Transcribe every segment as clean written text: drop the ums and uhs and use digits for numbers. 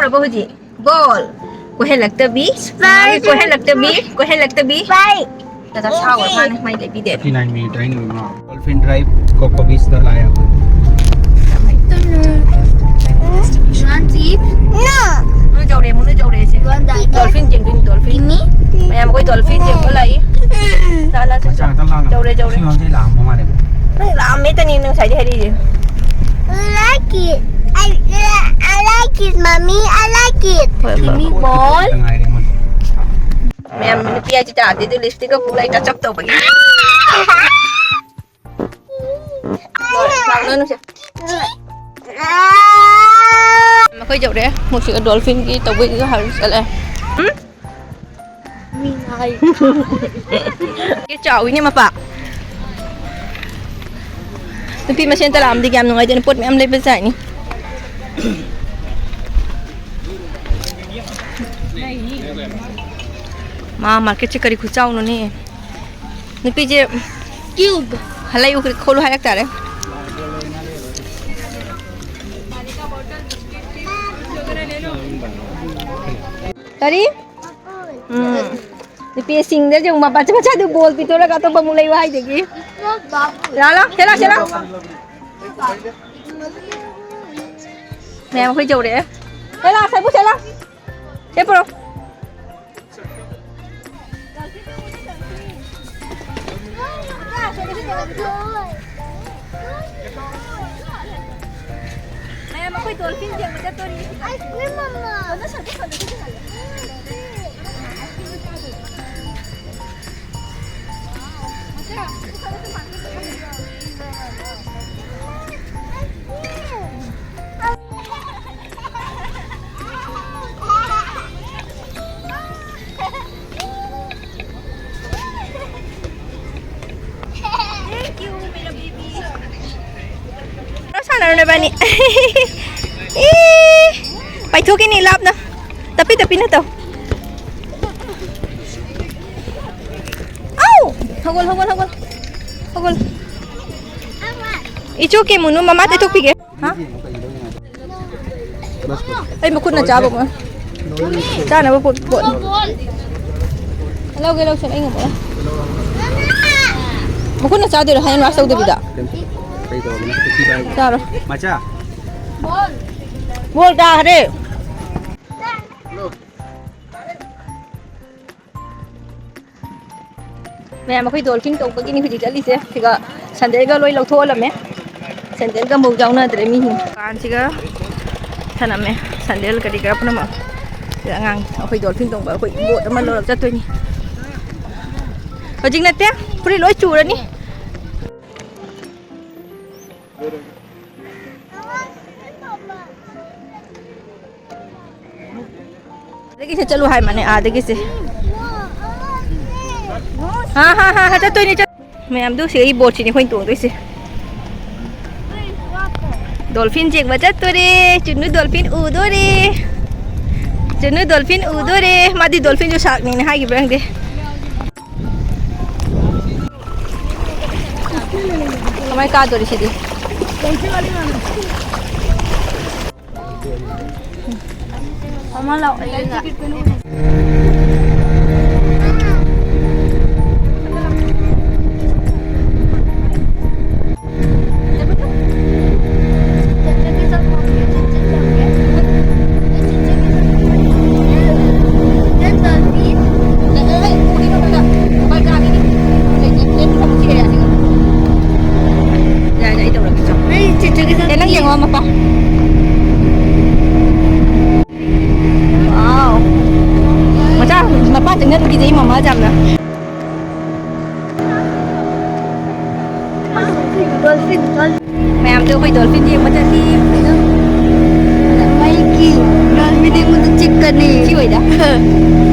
रहा हो जी बॉल को है लगता बी को है लगता बी दादा छाव और माने माई ले भी दे 39 मिनट आई नहीं ना डॉल्फिन ड्राइव कोको बीच तक आया मुझे जाओ रे से डॉल्फिन जेंग डॉल्फिन मैं हम कोई डॉल्फिन जेंग को लाई साला से जाओ रे से लाम हमारे नहीं लाम में तो नहीं नंग साइड है री I like it, mommy. I like it. Gimme ball. मैं पिया चिता आती तो लिपस्टिक का पूरा इतना चपटा हो गया लाऊं ना उसे मैं कोई जाऊँ रे मुझे का डॉल्फिन की तो वही का हाल चला है ये चाव ही नहीं मापा तो फिर मैं सेंटर आम दिखे आम नुंगाई देने पोट में आम ले बेचा नहीं माँ मार्केट से करी खुचाओ उन्होंने निपी जे क्यूब हलाई उखरे खोलो हाय लगता है करी निपी सिंग दे जो माँ बच्चा बच्चा तो बोल पी तो लगा तो बमुलाई वहाँ देगी चला चला चला मैं कोई जोड़ रहे चला सब चला ये पढ़ो मैं कोई डॉल्फिन जेंग बचा तो नहीं आइसक्रीम मम्मा ना सद Ano ba ni? Paitukin ni lap na. Tapi na to. Au! Hagol. Ichuki mo no mama te tupige. Ha? Ay makun na jabo mo. Sana ba put. Hello gelaw sa ingo mo. Makun na sa dir hayan wasaw de bida. Claro. Macha. Bol dah ada. मैं हम कोई dolphin तो बगी नहीं हुई चली से फिर संदेल का लोई लोग थोड़ा लम्हे संदेल का मुझ जाऊँ ना तेरे में ही कान सी का थाना में संदेल करी कर अपना माँ jangan कोई डॉल्फिन तो कोई बोट में लोग जाते नहीं और जिंग नत्या पूरी लोई चूरा नहीं देखिए से चलो हाय माने आ देखिए से हाँ चल तो नहीं चल मैं हम दूसरे ही बोट चीनी कोई तो इसे डॉल्फिन चेक बचा तो रे चुन्नू डॉल्फिन उदो रे मादी डॉल्फिन जो शार्क नहीं हाय की ब्रांड दे हमारे का दो रिश्ते Mama lau aja enggak? Dengar pergi jadi mama jam lah. Dolphin. Mẹ tôi quay dolphin gì mà chân đi. Mấy kì. Dolphin đi một chiếc cân này. Chi vậy đó.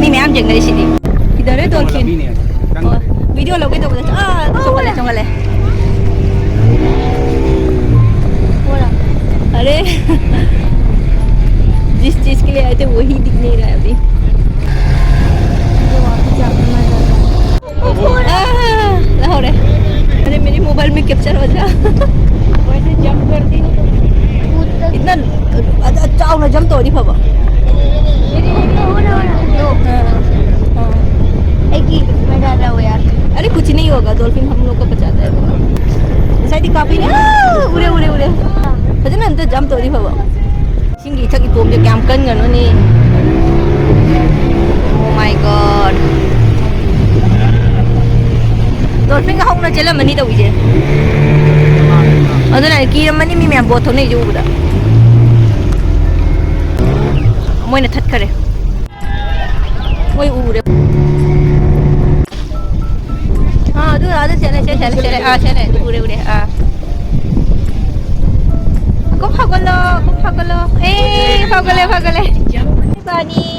Ni mẹ em dừng đây xí đi. Thì đó đấy dolphin. Video lâu cái đâu vậy? Trong cái này. अरे जिस चीज के लिए आए थे वही दिख नहीं रहा है अभी हो रहा है अरे मेरे मोबाइल में कैप्चर हो जा वैसे जंप कर दी इतना चाव ना जंप तो नहीं पापा अरे कुछ नहीं होगा, डॉल्फिन हम लोग को बचाता है। शायद काफी उड़े उड़े उड़े फजना अंत जंप तोड़ी बाबा सिंगी थकी तोम जो क्या कन गनो नी। ओ माय गॉड डॉल्फिन का होना चला मनी तो उजे अदना की मनी मी मैं बोथ नहीं जो उड़ा मोइना थट करे मोइ उड़े हाँ दूर आधे चले उड़े उड़े को भागलो ए भागले Bunny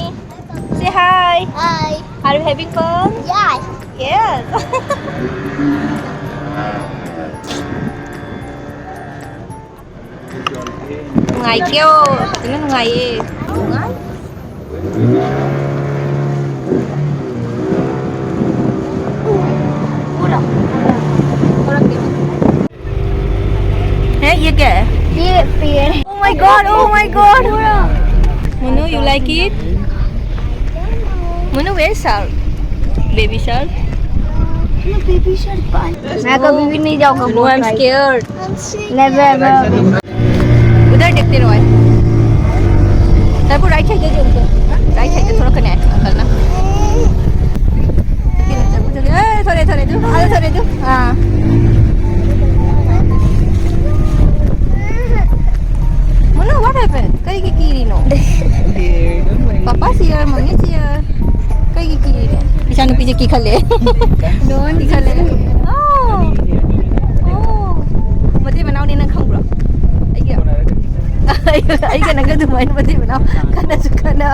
say hi Hi. are you having fun Yes. yes ngai kêu nó ngai Hey, ये क्या है? Fear. Oh my god! Munu, you like it? Munu, where's shark? Baby shark? Baby shark bun. मैं कभी भी नहीं जाऊँगा. No, I'm scared. Never ever. उधर देखते रहो. तब राइट साइड दे दो उनको. राइट साइड से थोड़ा कनेक्ट करना. थोड़े दो. हाँ. Munu, what happened? Kay kikiri no. Papa here, mommy here. Kay kikiri. Isa no pije kikale. Doon kikale. Oh. Mati बनाओ नहीं ना खाऊं bro. Ay ka nang gadumain mati बनाओ. Kana sukana.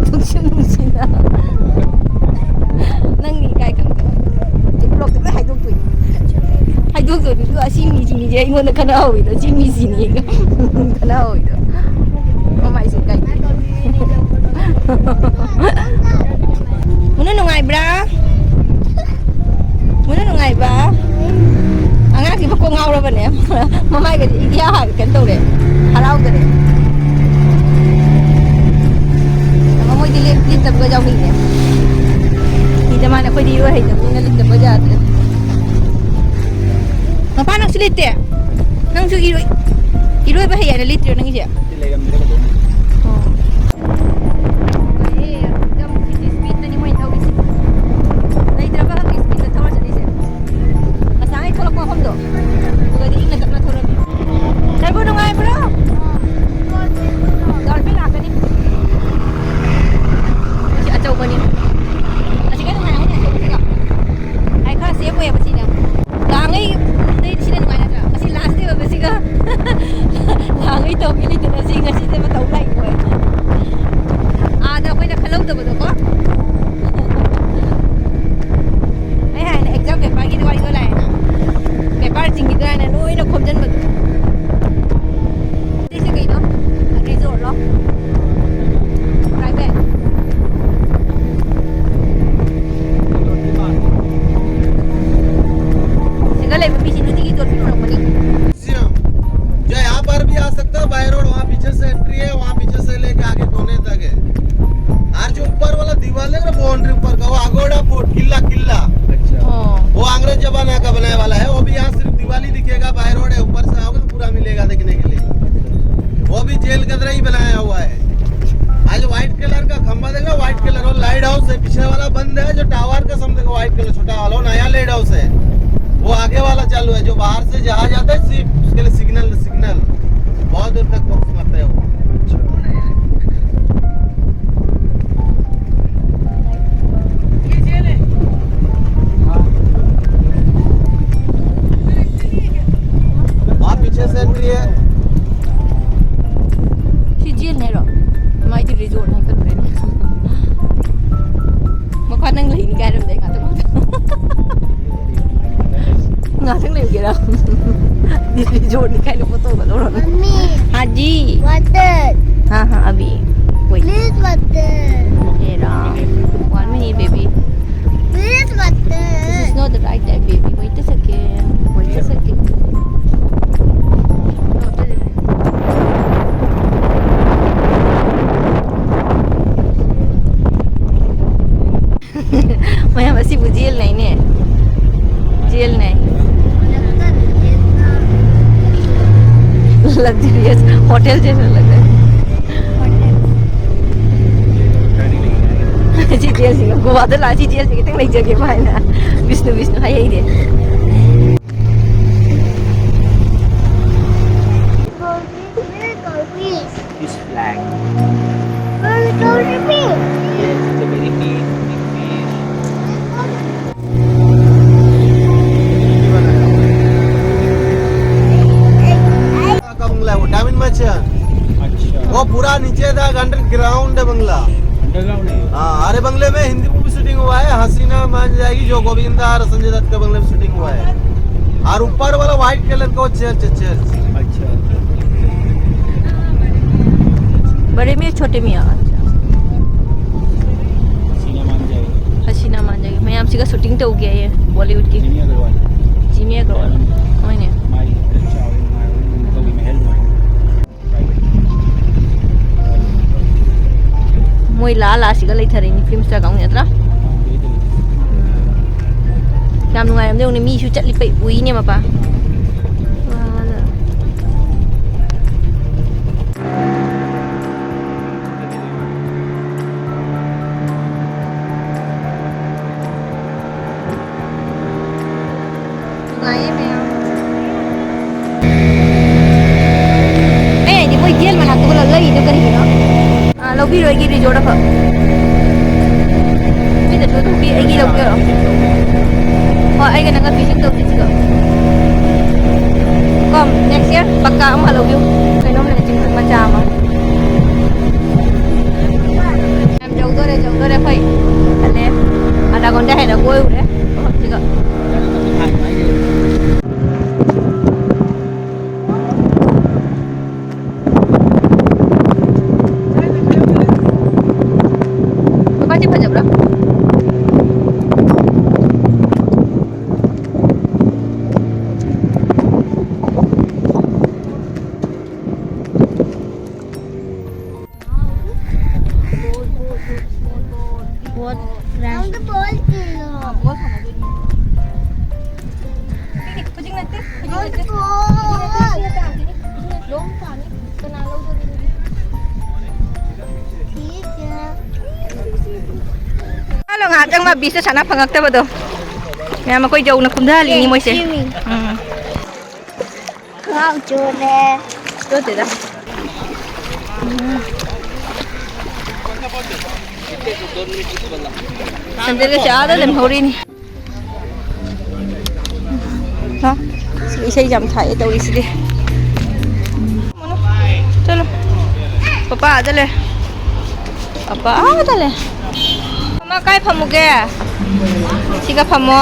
Tungsin na. Nang ni kay kang. Blog ka hay dog tu. Hay dog tu tu asimi sini je ingon na kana hawi do. Simi sini. Kana hawi do. Mamai sukai. Muna nungai bra. Muna nungai ba. Ang aki pa ko ngau ra ba ne. Mamai ka iya ha kan to de. Harau ka de. Mamoi di lit tab ga jaw ni ne. Ni zaman ko di wa hai tab ni lit tab ga ja de. Mapa nang silit te. Nang su iroi ba hai ya lit ro nang je. Masih jail नहीं ने jail नहीं luxurious hotel जैसा लग रहा है जी jail सी गोवा तो लाची jail सी कितने नहीं जगह पाए ना विष्णु विष्णु है यही दे This flag. Goldfish. Yes, it's a very big fish. का बंगला है वो डायमंड मर्चेंट अच्छा वो पूरा नीचे था अंडरग्राउंड है बंगला अंडरग्राउंड है हाँ अरे बंगले में हिंदी मूवी शूटिंग हुआ है हसीना मान जाएगी जो गोविंदा और संजय दत्त के बंगले में शूटिंग हुआ है और ऊपर वाला व्हाइट कलर का वो चर्च अच्छा बड़े में छोटे में सीना मान जाएगी हसीना मान जाएगी मैं आपसे का शूटिंग तो हो गया है बॉलीवुड की जिमी अग्रवाल जिमी अग्रवाल होने मारी चावल मारी कभी महल मोई लाल आसिगा लेथरे नि फिल्म स्टार गाउँ नत्रा काम नुगायरमदे उनी मीसु चटली पै उइने Mopa lâu rồi ghi đi chỗ đó phải bây giờ chỗ thu ghi đâu kia rồi anh cái này có phí chứng từ gì chưa còn next year bakka ông hello you cái nó là chứng thực mà chào mà em giấu tôi đây phải anh em ada con đây là cô yêu đấy không chứ cơ Chẳng mà bị sẽ phẳng ngạc tới nhà mà coi dầu nó không ra liền như môi xe Wow, chỗ này. tốt thế đó sandal cái chả đó làm hậu đi đó đi xây dầm thải tàu đi đi chalo papa dale papa dale mama kai phamuge siga phamo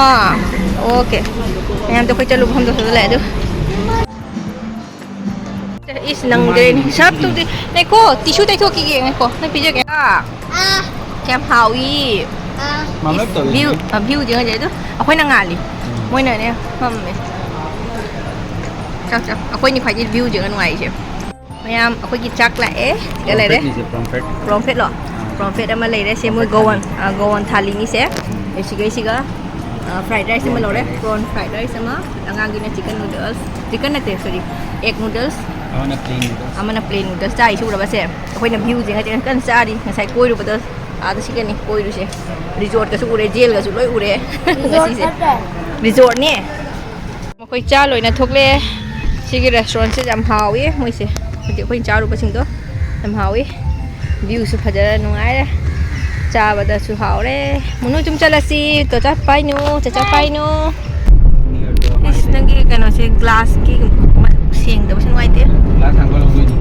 okay em tôi phải chalo pham tôi lại được is nang green sab tu di nei ko tissue tai thoki ge nei ko nei pije ge kem hawi Mamlak to view view je je tu akhoi nang ngali moi ne ne pam me chak chak akhoi ni khai ji view je ngoài je mayam akhoi ki chak la e cái này đấy profit lo profit ama lai đấy se moi go on thali ni se e siga fried rice ma lo đấy prawn fried rice ama angang gi na chicken na te sorry egg noodles amana plain noodles chai su ra ba se akhoi na view je ha kan sa di ngasai koi ru ba da ada sih kan ni koi ru se resort ka su ure jail ka su loi ure ngasi se resort ni ma koi cha loi na thok le sigi restaurant se jam hawi moi se thì khoi cha ru ba sing do jam hawi view su phajara nungai re cha ba da su hau re munu chum chala si to cha pai nu is nangi kana se glass ki sieng da ba sinwai te Glass angkol ang gini.